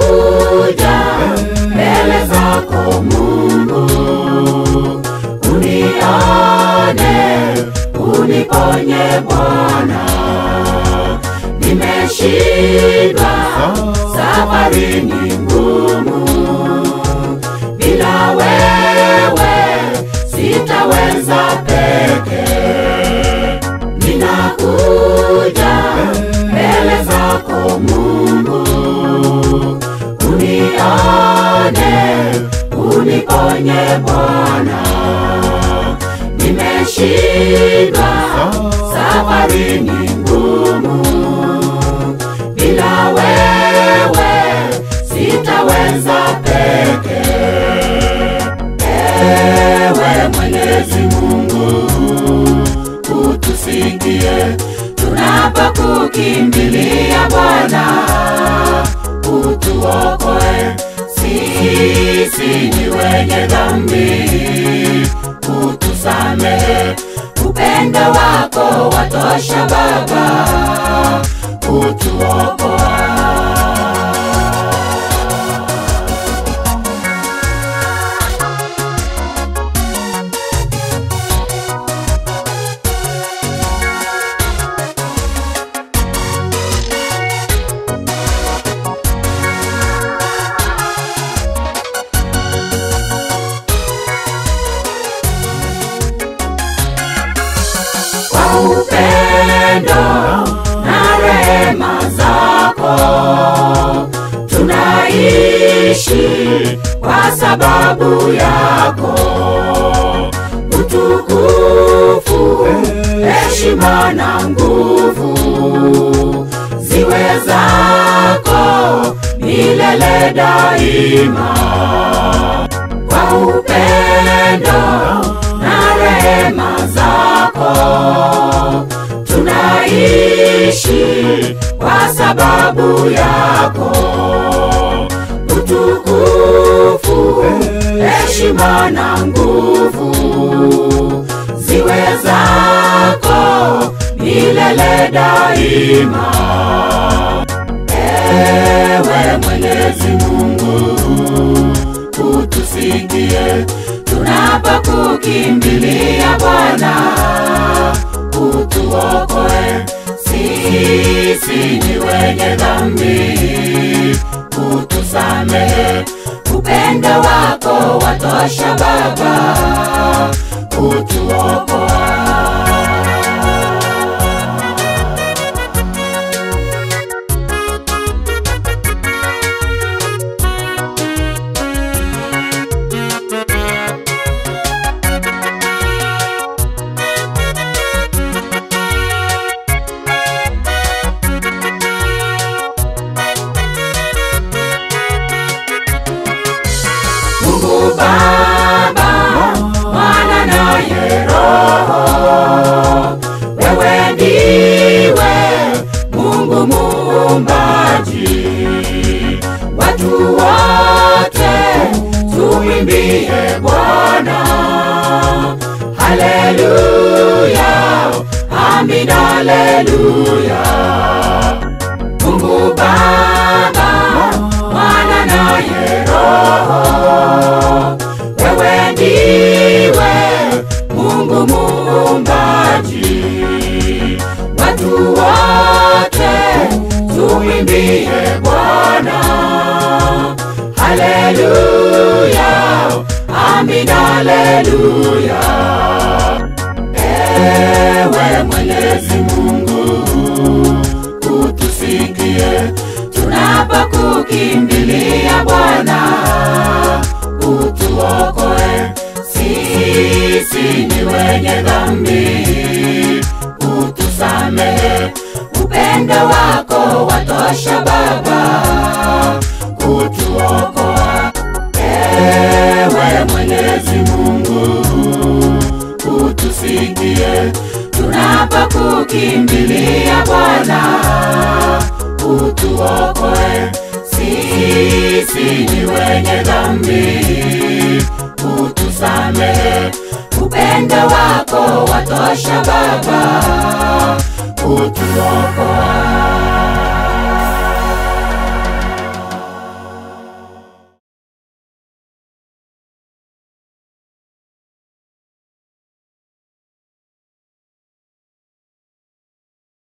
ninakuja mbele zako Mungu, unione, uniponye Bwana. Nimeshindwa, safari ni ngumu, bila wewe sitaweza peke. Ninakuja mbele zako Mungu, unione, uniponye Bwana. Nimeshindwa, safari ni ngumu, bila wewe sitaweza peke. Ewe Mwenyezi Mungu, utusikie tunapokukimbilia Bwana, utuokoe, sisi ni wenye dhambi, utusamehe, upendo wako watosha Baba, utuokoa. Upendo na rehema zako tunaishi kwa sababu yako. Utukufu, heshima na nguvu ziwe zako milele daima. Kwa upendo na rehema zako tunaishi kwa sababu yako. Utukufu, heshima na nguvu ziwe zako milele daima. Ewe Mwenyezi Mungu, utusikie tunapokukimbilia Bwana, utuokoe, sisi ni wenye dhambi, utusamehe, upendo wako watosha Baba, utuokoa. Mungu Baba, Mwana naye Roho, wewe ndiwe Mungu muumbaji. Watu wote tumwimbie Bwana, haleluya, amina, haleluya. Mungu Baba, Mwana naye Roho, wewe ndiwe Mungu muumbaji. Watu wote tumwimbie Bwana, haleluya, amina, haleluya. Ewe Mwenyezi Mungu, utusikie tunapokukimbilia Bwana, utuokoe, sisi ni wenye dhambi, utusamehe, upendo wako watosha Baba, utuokoa. Ewe Mwenyezi Mungu, utusikie tunapokukimbilia Bwana, utuokoe, sisi ni wenye dhambi, utusamehe, upendo wako watosha Baba, utuokoa.